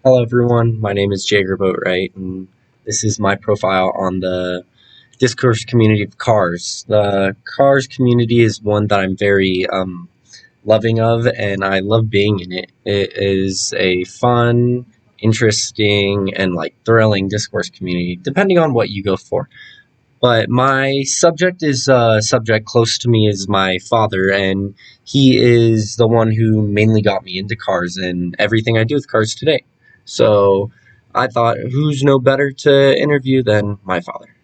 Hello, everyone. My name is Jager Boatwright, and this is my profile on the discourse community of cars. The cars community is one that I'm very loving of, and I love being in it. It is a fun, interesting, and thrilling discourse community, depending on what you go for. But my subject is a subject close to me is my father, and he is the one who mainly got me into cars and everything I do with cars today. So I thought, who's no better to interview than my father?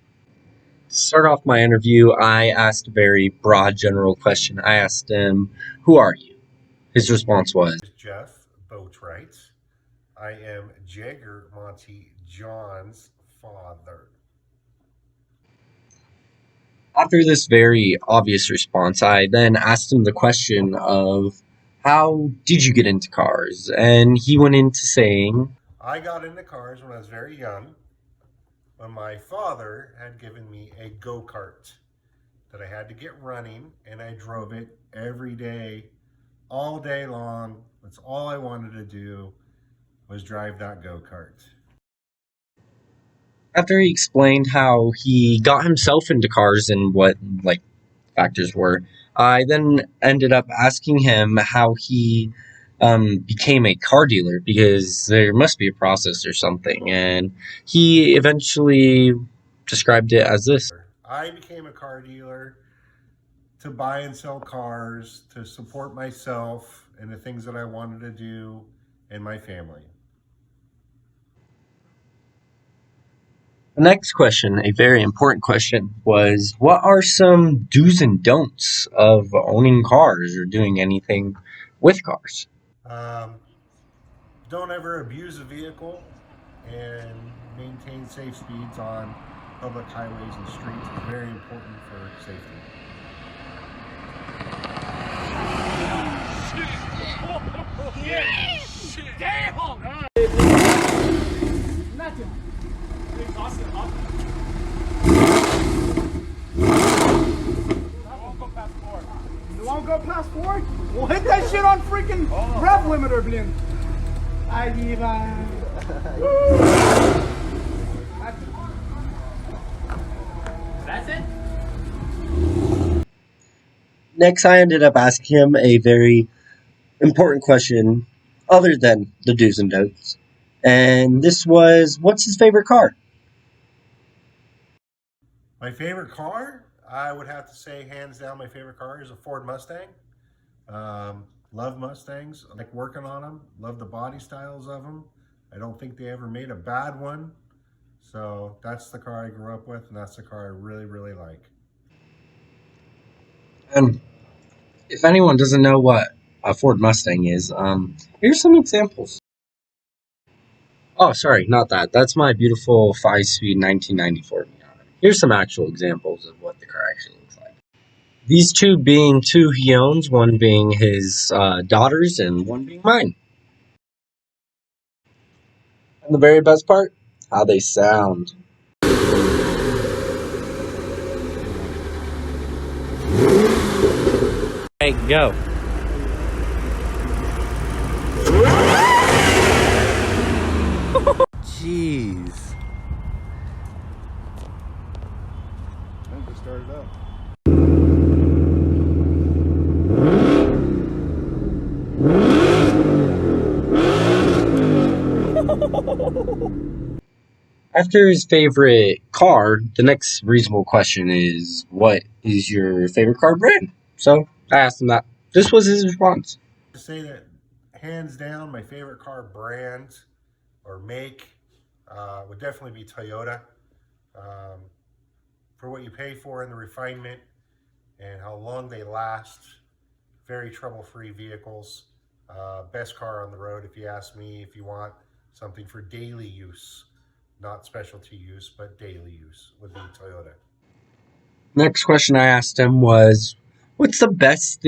To start off my interview, I asked a very broad general question. I asked him, "Who are you?" His response was, Is Jeff Boatwright. I am Jagger Monty John's father. after this very obvious response, I then asked him the question of, "How did you get into cars?" And he went into saying, I got into cars when I was very young, when my father had given me a go kart that I had to get running, and I drove it every day, all day long. That's all I wanted to do was drive that go kart. after he explained how he got himself into cars and what factors were, I then ended up asking him how he became a car dealer because there must be a process or something, and he eventually described it as this. I became a car dealer to buy and sell cars, to support myself and the things that I wanted to do and my family. The next question, a very important question, was what are some do's and don'ts of owning cars or doing anything with cars? Um, don't ever abuse a vehicle and maintain safe speeds on public highways and streets. It's very important for safety. You won't go past four? Well, hit that shit on freaking rev limiter, blin. Ahí va. That's it? Next, I ended up asking him a very important question other than the do's and don'ts. And this was, what's his favorite car? My favorite car, I would have to say, hands down, my favorite car is a Ford Mustang. Love Mustangs. I like working on them. Love the body styles of them. I don't think they ever made a bad one. So that's the car I grew up with, and that's the car I really, really like. And if anyone doesn't know what a Ford Mustang is, here's some examples. Oh, sorry, not that. That's my beautiful 5-speed 1994 Miata. Here's some actual examples of what the car actually looks like. These two being two he owns, one being his daughter's and one being mine. And the very best part, how they sound. Hey, go. Jeez. I just started up. After his favorite car, the next reasonable question is, what is your favorite car brand? So I asked him that. This was his response. To say that, hands down, my favorite car brand or make would definitely be Toyota. Um, for what you pay for and the refinement and how long they last, very trouble-free vehicles. Best car on the road, if you ask me, if you want something for daily use, not specialty use, but daily use, would be Toyota. Next question I asked him was, what's the best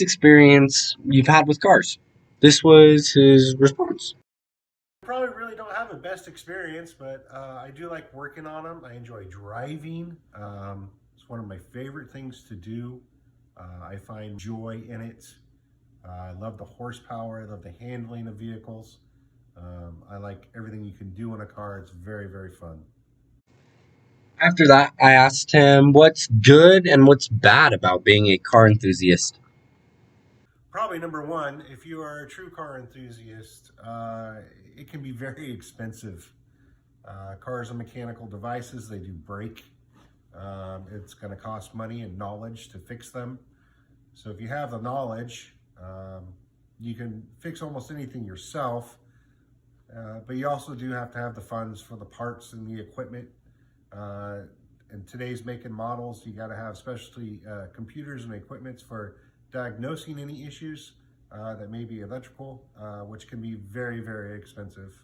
experience you've had with cars? This was his response. Probably really don't have a best experience, but I do like working on them. I enjoy driving. It's one of my favorite things to do. I find joy in it. I love the horsepower. I love the handling of vehicles. I like everything you can do in a car. It's very, very fun. After that, I asked him what's good and what's bad about being a car enthusiast. Probably number one, if you are a true car enthusiast, it can be very expensive. Cars are mechanical devices, they do break. It's going to cost money and knowledge to fix them. So if you have the knowledge, you can fix almost anything yourself, but you also do have to have the funds for the parts and the equipment. In today's make and models, you got to have specialty computers and equipments for diagnosing any issues that may be electrical, which can be very, very expensive.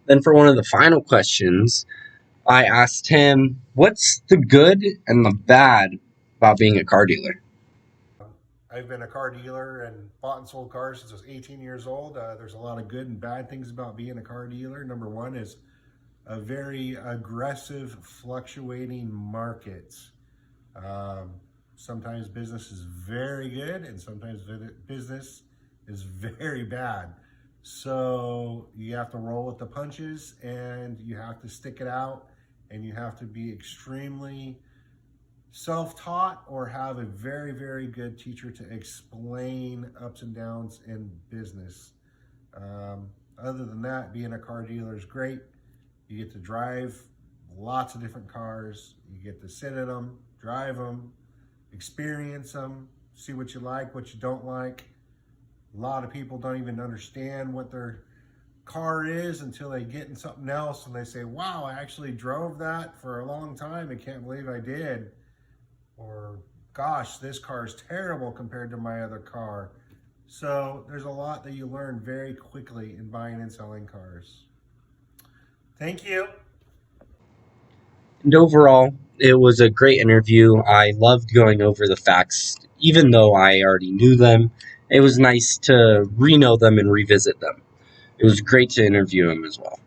Then, for one of the final questions, I asked him what's the good and the bad about being a car dealer. I've been a car dealer and bought and sold cars since I was 18 years old. There's a lot of good and bad things about being a car dealer. Number one is a very aggressive, fluctuating market. Sometimes business is very good and sometimes business is very bad. So you have to roll with the punches and you have to stick it out and you have to be extremely self-taught or have a very, very good teacher to explain ups and downs in business. Other than that, being a car dealer is great. You get to drive lots of different cars. You get to sit in them, drive them, experience them, see what you like, what you don't like. A lot of people don't even understand what their car is until they get in something else and they say, wow, I actually drove that for a long time. I can't believe I did. Or, gosh, this car is terrible compared to my other car. So there's a lot that you learn very quickly in buying and selling cars. Thank you. And overall, it was a great interview. I loved going over the facts, even though I already knew them. It was nice to re-know them and revisit them. It was great to interview him as well.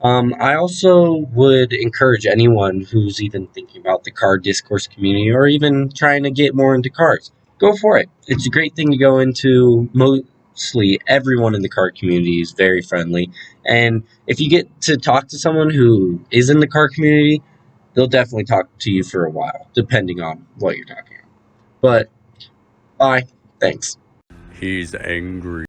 I also would encourage anyone who's even thinking about the car discourse community or even trying to get more into cars. Go for it. It's a great thing to go into. Mostly everyone in the car community is very friendly. And if you get to talk to someone who is in the car community, they'll definitely talk to you for a while, depending on what you're talking about. But bye. Thanks. He's angry.